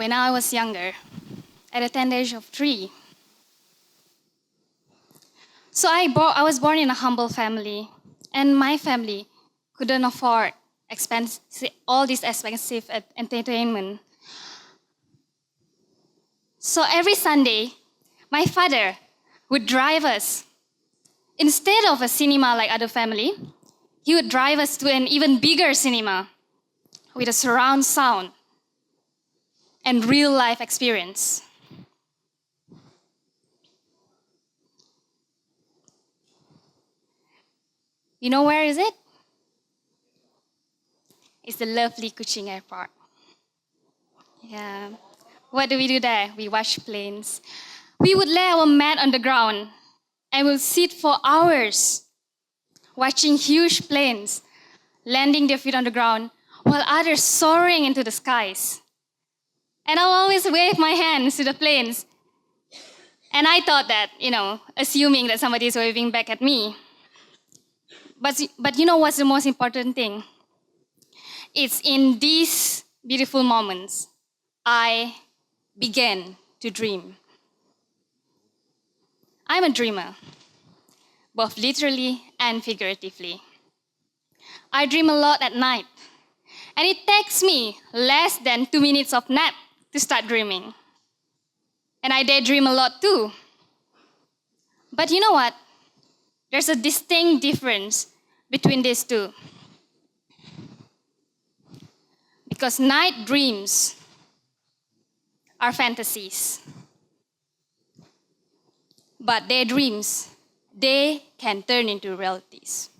when I was younger, at the tender age of 3. So I was born in a humble family, and my family couldn't afford all this expensive entertainment. So every Sunday, my father would drive us. Instead of a cinema like other family, he would drive us to an even bigger cinema with a surround sound and real life experience. You know where is it? It's the lovely Kuching Airport. Yeah. What do we do there? We watch planes. We would lay our mat on the ground and we'll sit for hours watching huge planes landing their feet on the ground while others soaring into the skies. And I'll always wave my hands to the planes. And I thought that, assuming that somebody is waving back at me. But you know what's the most important thing? It's in these beautiful moments I began to dream. I'm a dreamer, both literally and figuratively. I dream a lot at night, and it takes me less than 2 minutes of nap to start dreaming. And I daydream a lot too. But you know what? There's a distinct difference between these two. Because night dreams are fantasies. But daydreams, they can turn into realities.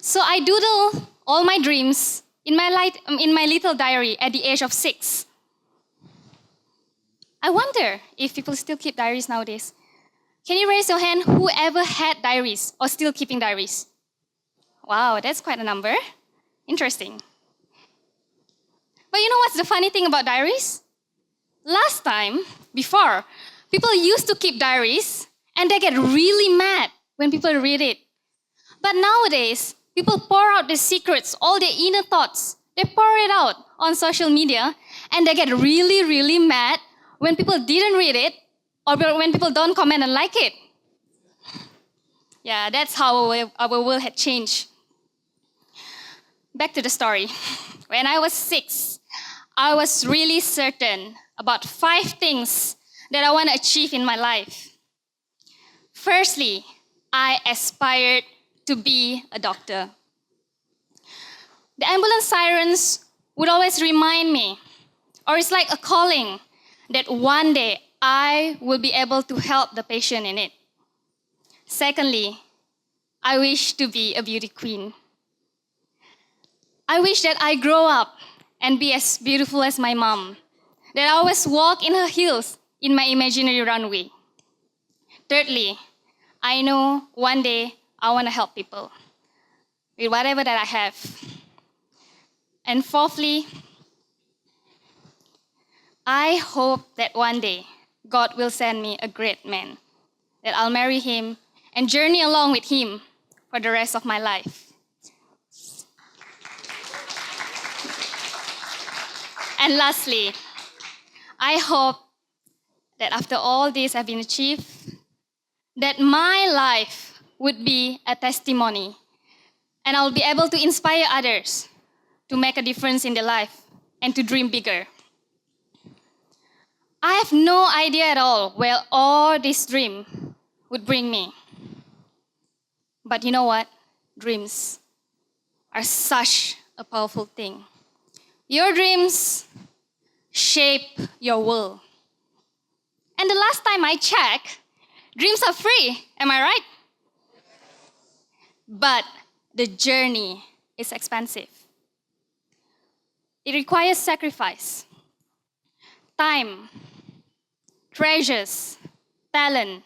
So I doodle all my dreams in my little diary at the age of 6. I wonder if people still keep diaries nowadays. Can you raise your hand who ever had diaries or still keeping diaries? Wow, that's quite a number. Interesting. But you know what's the funny thing about diaries? Last time, before, people used to keep diaries and they get really mad when people read it. But nowadays, people pour out their secrets, all their inner thoughts. They pour it out on social media and they get really, really mad when people didn't read it or when people don't comment and like it. Yeah, that's how our world had changed. Back to the story. When I was 6, I was really certain about 5 things that I want to achieve in my life. Firstly, I aspired to be a doctor. The ambulance sirens would always remind me, or it's like a calling, that one day I will be able to help the patient in it. Secondly, I wish to be a beauty queen. I wish that I grow up and be as beautiful as my mom, that I always walk in her heels in my imaginary runway. Thirdly, I know one day I want to help people with whatever that I have. And fourthly, I hope that one day God will send me a great man, that I'll marry him and journey along with him for the rest of my life. And lastly, I hope that after all this have been achieved, that my life would be a testimony and I'll be able to inspire others to make a difference in their life and to dream bigger. I have no idea at all where all this dream would bring me. But you know what? Dreams are such a powerful thing. Your dreams shape your world. And the last time I checked, dreams are free, am I right? But the journey is expensive. It requires sacrifice, time, treasures, talent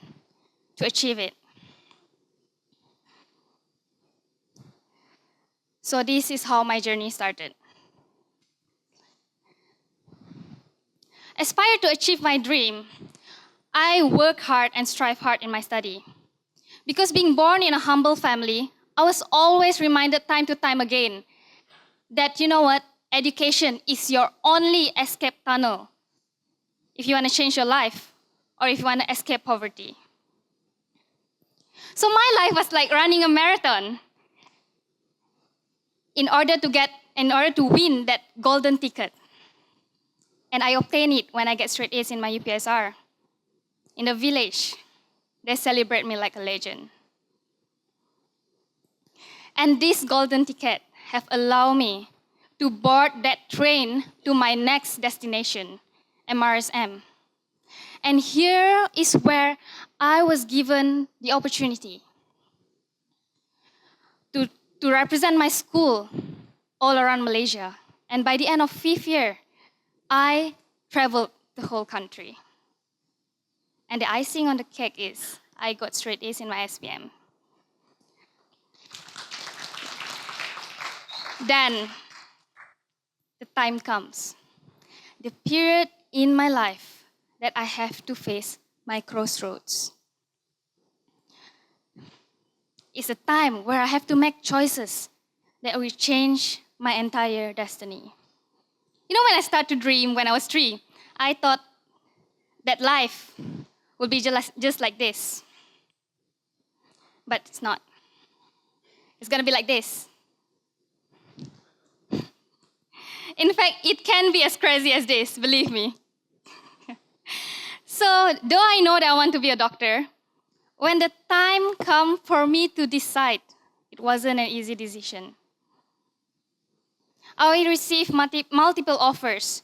to achieve it. So this is how my journey started. Aspire to achieve my dream, I work hard and strive hard in my study. Because being born in a humble family, I was always reminded time to time again that, you know what, education is your only escape tunnel if you want to change your life or if you want to escape poverty. So my life was like running a marathon in order to win that golden ticket. And I obtained it when I get straight A's in my UPSR. In the village, they celebrate me like a legend. And this golden ticket have allowed me to board that train to my next destination, MRSM. And here is where I was given the opportunity to represent my school all around Malaysia. And by the end of 5th year, I traveled the whole country. And the icing on the cake is I got straight A's in my SPM. Then the time comes, the period in my life that I have to face my crossroads. It's a time where I have to make choices that will change my entire destiny. You know, when I started to dream when I was 3, I thought that life would be just like this. But it's not. It's gonna be like this. In fact, it can be as crazy as this, believe me. So, though I know that I want to be a doctor, when the time came for me to decide, it wasn't an easy decision. I received multiple offers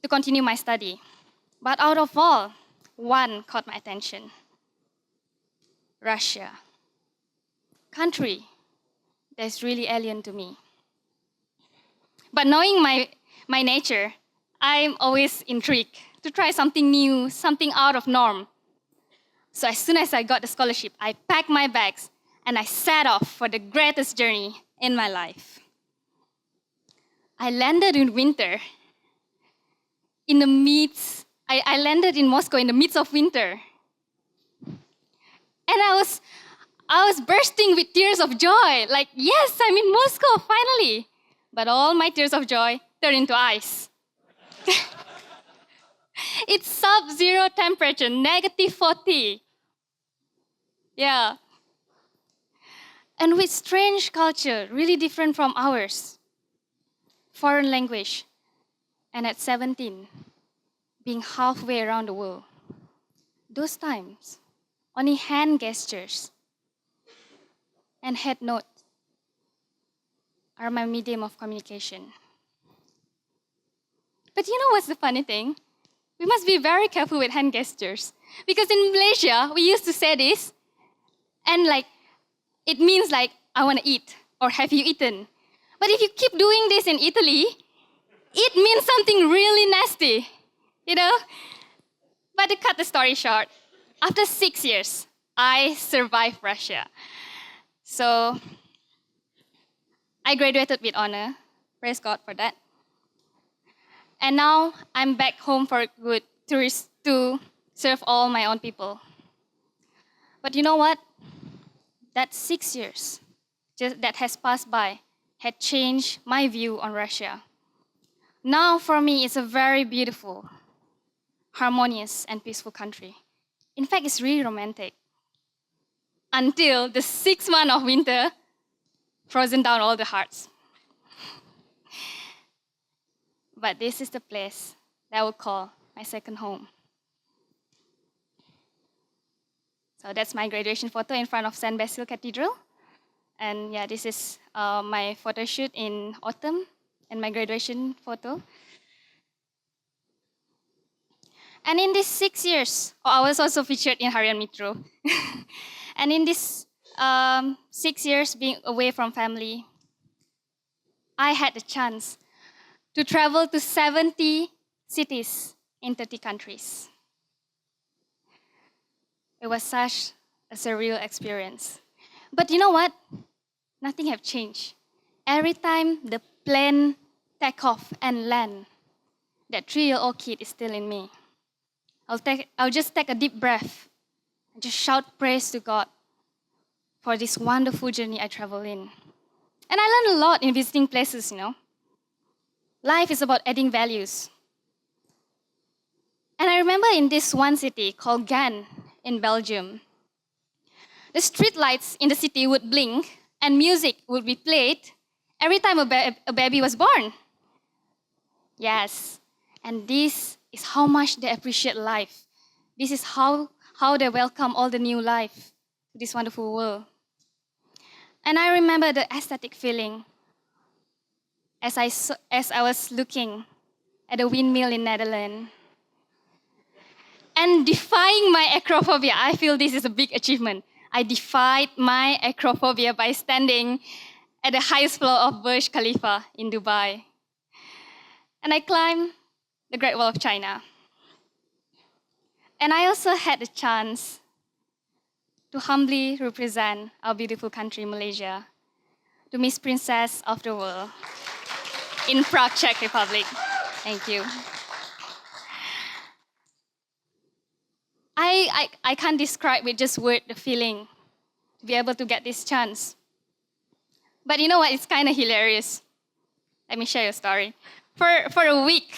to continue my study. But out of all, one caught my attention. Russia. Country that's really alien to me. But knowing my nature, I'm always intrigued to try something new, something out of norm. So as soon as I got the scholarship, I packed my bags and I set off for the greatest journey in my life. I landed in winter. I landed in Moscow in the midst of winter. And I was bursting with tears of joy. Like, yes, I'm in Moscow, finally. But all my tears of joy turned into ice. It's sub-zero temperature, -40. Yeah. And with strange culture, really different from ours. Foreign language. And at 17, being halfway around the world. Those times, only hand gestures and head nods are my medium of communication. But you know what's the funny thing? We must be very careful with hand gestures. Because in Malaysia, we used to say this, and it means I want to eat, or have you eaten? But if you keep doing this in Italy, it means something really nasty, you know? But to cut the story short, after 6 years, I survived Russia. So I graduated with honor. Praise God for that. And now I'm back home for good to serve all my own people. But you know what? That 6 years that has passed by had changed my view on Russia. Now for me, it's a very beautiful, harmonious, and peaceful country. In fact, it's really romantic. Until the 6 months of winter frozen down all the hearts. But this is the place that I will call my second home. So that's my graduation photo in front of St. Basil Cathedral. And yeah, this is my photo shoot in autumn and my graduation photo. And in these 6 years, I was also featured in Harian Metro. And in these 6 years being away from family, I had the chance to travel to 70 cities in 30 countries. It was such a surreal experience. But you know what? Nothing have changed. Every time the plane take off and land, that 3-year-old kid is still in me. I'll just take a deep breath and just shout praise to God for this wonderful journey I travel in. And I learned a lot in visiting places, Life is about adding values. And I remember in this one city called Gand in Belgium, the street lights in the city would blink and music would be played every time a baby was born. Yes, and this is how much they appreciate life. This is how they welcome all the new life to this wonderful world. And I remember the aesthetic feeling as I was looking at a windmill in Netherlands. And defying my acrophobia, I feel this is a big achievement. I defied my acrophobia by standing at the highest floor of Burj Khalifa in Dubai. And I climbed the Great Wall of China. And I also had the chance to humbly represent our beautiful country, Malaysia, to Miss Princess of the World in Prague, Czech Republic. Thank you. I can't describe with just word the feeling to be able to get this chance. But you know what? It's kind of hilarious. Let me share your story. For a week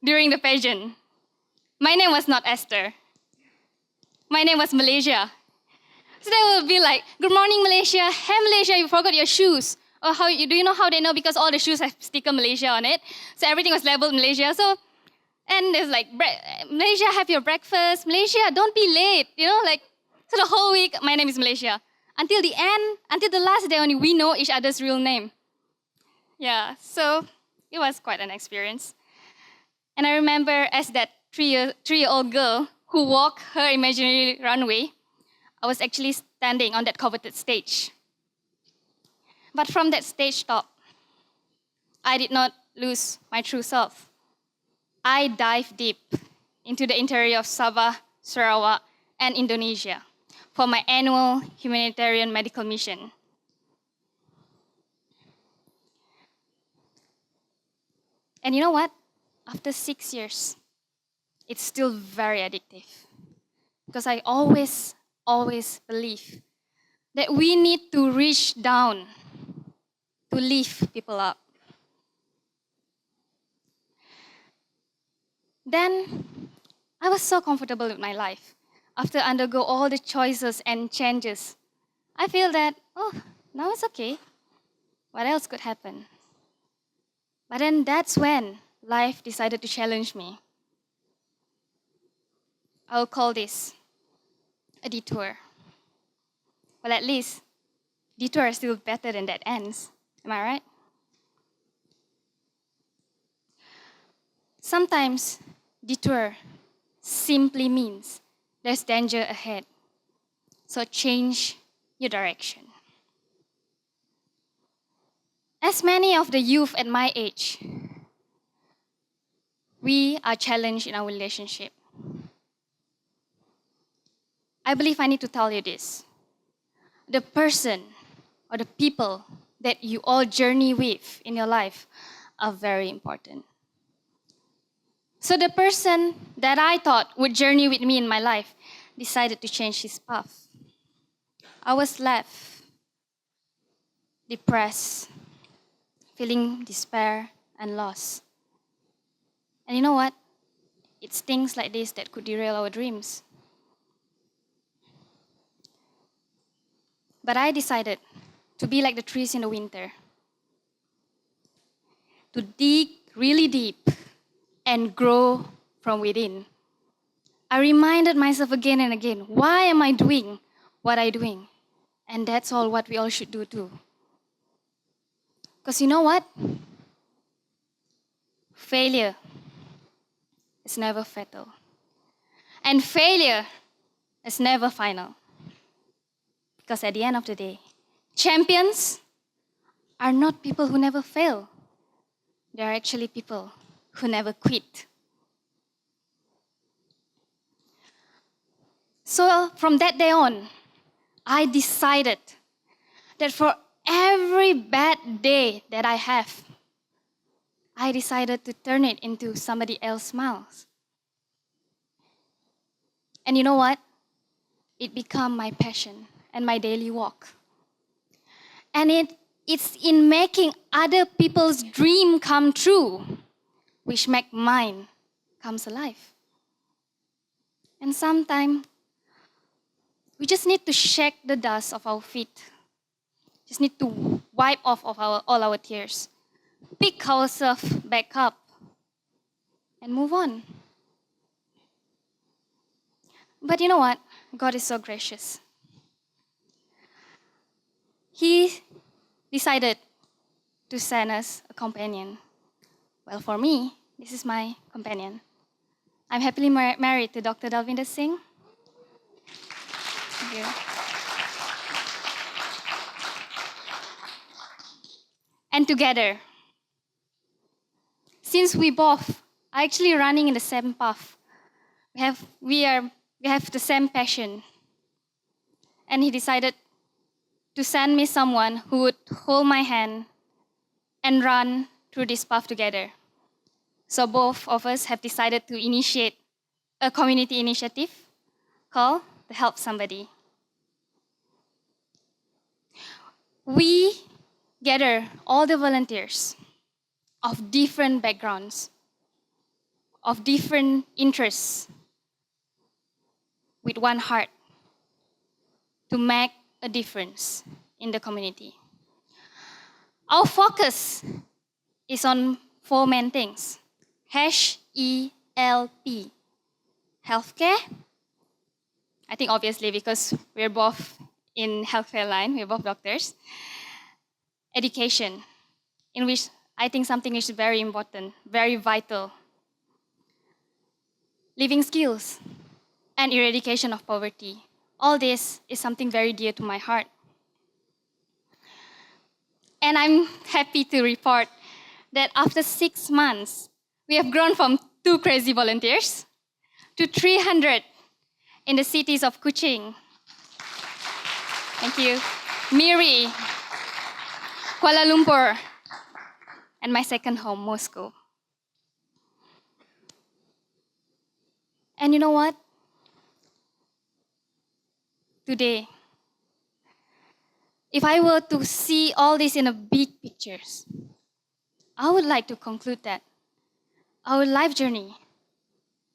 during the pageant, my name was not Esther. My name was Malaysia. So they will be like, "Good morning, Malaysia. Hey, Malaysia, you forgot your shoes." Or do you know how they know? Because all the shoes have sticker Malaysia on it. So everything was labeled Malaysia. And it's like, "Malaysia, have your breakfast. Malaysia, don't be late." So the whole week, my name is Malaysia. Until the end, until the last day only, we know each other's real name. Yeah, so it was quite an experience. And I remember as that three-year-old girl who walked her imaginary runway, I was actually standing on that coveted stage. But from that stage top, I did not lose my true self. I dived deep into the interior of Sabah, Sarawak, and Indonesia for my annual humanitarian medical mission. And you know what? After 6 years, it's still very addictive. Because I always believe that we need to reach down to lift people up. Then I was so comfortable with my life. After undergo all the choices and changes, I feel that, now it's okay. What else could happen? But then that's when life decided to challenge me. I'll call this a detour. Well, at least detour is still better than dead ends. Am I right? Sometimes detour simply means there's danger ahead. So change your direction. As many of the youth at my age, we are challenged in our relationship. I believe I need to tell you this. The person or the people that you all journey with in your life are very important. So the person that I thought would journey with me in my life decided to change his path. I was left depressed, feeling despair and loss. And you know what? It's things like this that could derail our dreams. But I decided to be like the trees in the winter, to dig really deep and grow from within. I reminded myself again and again, why am I doing what I'm doing? And that's all what we all should do too. Because you know what? Failure is never fatal. And failure is never final. Because at the end of the day, champions are not people who never fail. They are actually people who never quit. So from that day on, I decided that for every bad day that I have, I decided to turn it into somebody else's smiles. And you know what? It became my passion and my daily walk. And it It's in making other people's dream come true, which make mine comes alive. And sometimes, we just need to shake the dust off our feet. Just need to wipe off of all our tears. Pick ourselves back up and move on. But you know what? God is so gracious. He decided to send us a companion. Well, for me, this is my companion. I'm happily married to Dr. Dalvinder Singh. Thank you. And together, since we both are actually running in the same path, we have the same passion. And he decided to send me someone who would hold my hand and run through this path together. So both of us have decided to initiate a community initiative called the HelpSomebody. We gather all the volunteers of different backgrounds, of different interests, with one heart to make a difference in the community. Our focus is on 4 main things. HELP. Healthcare. I think obviously because we're both in healthcare line, we're both doctors. Education, in which I think something is very important, very vital. Living skills and eradication of poverty. All this is something very dear to my heart. And I'm happy to report that after 6 months, we have grown from 2 crazy volunteers to 300 in the cities of Kuching. Thank you. Miri, Kuala Lumpur, and my second home, Moscow. And you know what? Today, if I were to see all this in a big pictures, I would like to conclude that our life journey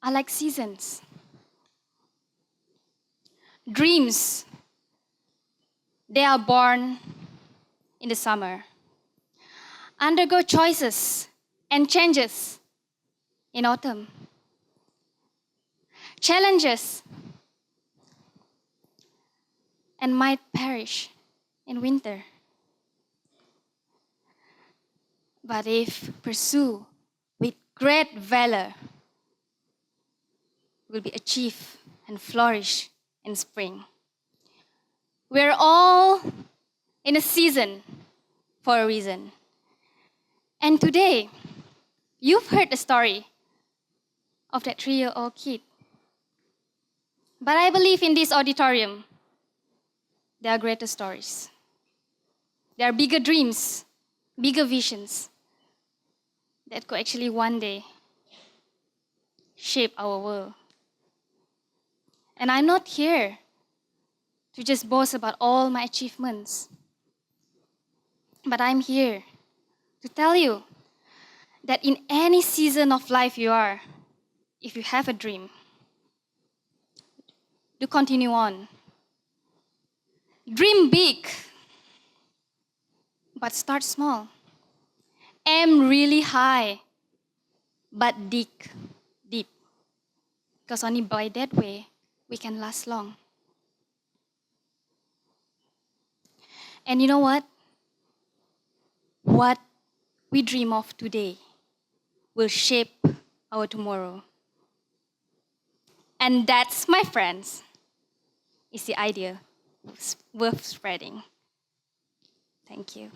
are like seasons. Dreams, they are born in the summer, undergo choices and changes in autumn. Challenges and might perish in winter. But if pursued with great valor, will be achieved and flourish in spring. We're all in a season for a reason. And today, you've heard the story of that 3-year-old kid. But I believe in this auditorium, there are greater stories. There are bigger dreams, bigger visions that could actually one day shape our world. And I'm not here to just boast about all my achievements, but I'm here to tell you that in any season of life you are, if you have a dream, do continue on. Dream big, but start small. Aim really high, but dig deep. Because only by that way, we can last long. And you know what? What we dream of today will shape our tomorrow. And that's, my friends, is the idea worth spreading. Thank you.